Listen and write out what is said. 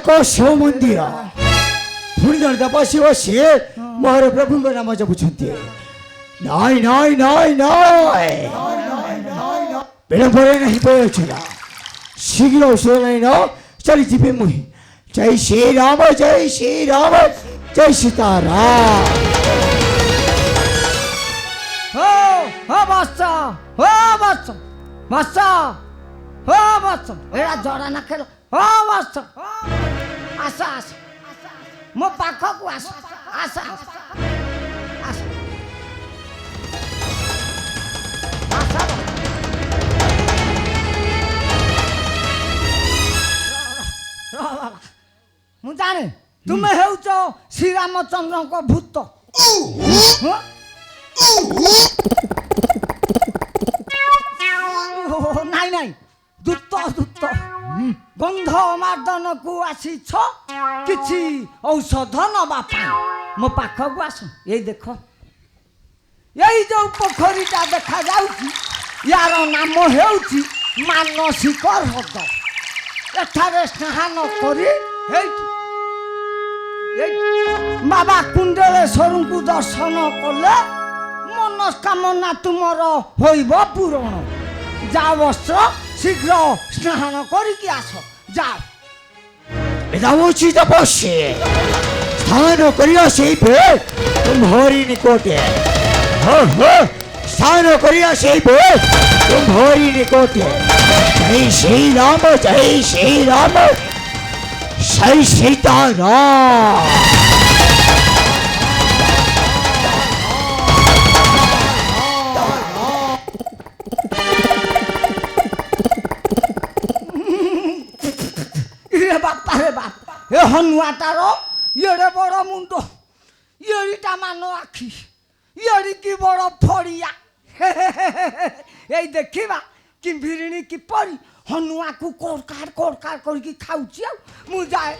ଏକ ଶିବ ମନ୍ଦିର ପୁଣି ଜଣେ ତପସ୍ୱୀ ବସି ମହାପ୍ରଭୁଙ୍କ ନାମ ଜପୁଛନ୍ତି। ନାଇଁ ନାଇଁ ନାଇଁ ନାଇଁ ବିଳମ୍ବରେ ନାହିଁ ପଳେଇଥିଲା ଶୀଘ୍ର ଔଷଧ ନାଇଁ ନ ଚାଲି ଯିବେ ମୁହିଁ। ଜୟ ଶ୍ରୀରାମ ଜୟ ଶ୍ରୀରାମ ଜୟ ସୀତାରାମ। हो बच्चा हो बच्चा बच्चा हो बच्चा एड़ा जरा ना खेल हो बच्चा आसा आसा मो पाखकु आसा आसा आसा आसा ମୁଁ ଜାଣେ ତୁମେ ହେଉଛ ଶ୍ରୀରାମଚନ୍ଦ୍ରଙ୍କ ଭୂତ। ନାଇଁ ନାଇଁ ଦୂତ ଦୂତ ଗନ୍ଧ ମାର୍ଦନକୁ ଆସିଛ କିଛି ଔଷଧ ନବା ପାଇଁ ମୋ ପାଖକୁ ଆସ। ଏଇ ଦେଖ ଏଇ ଯୋଉ ପୋଖରୀଟା ଦେଖାଯାଉଛି ୟାର ନାମ ହେଉଛି ମାନସିକ ହ୍ରଦ। ଏଠାରେ ସ୍ନାନ କରି ବାବା କୁଣ୍ଡଳେଶ୍ୱରଙ୍କୁ ଦର୍ଶନ କଲେ ମନସ୍କାମନା ତୁମର ହୋଇବ ପୂରଣ। ଯାଅ ବସ୍ତ୍ର ଶୀଘ୍ର ସ୍ନାନ କରିକି ଆସ ଯାଅ। ଯାଉଛି ତପସ୍ୱୀ ସ୍ନାନ କରିବା ସେଇବେ ତୁମ୍ଭରି ନିକଟେ। ସ୍ନାନ କରିବା ସେଇବେ ତୁମ୍ଭରି ନିକଟେ। ଜୟ ଶ୍ରୀରାମ ଜୟ ଶ୍ରୀରାମ ଜୟ ସୀତାରାମ। ଏ ହନୁଆଟାର ଏଡ଼େ ବଡ଼ ମୁଣ୍ଡ ଏଡ଼ିଟା ମାନ ଆଖି ଏଡ଼ିକି ବଡ଼ ଫଡ଼ିଆ। ଏଇ ଦେଖିବା କିମ୍ଭିରିଣୀ କିପରି ହନୁଆକୁ କୋଡ଼କାଡ଼ କରିକି ଖାଉଛି। ଆଉ ମୁଁ ଯାଏ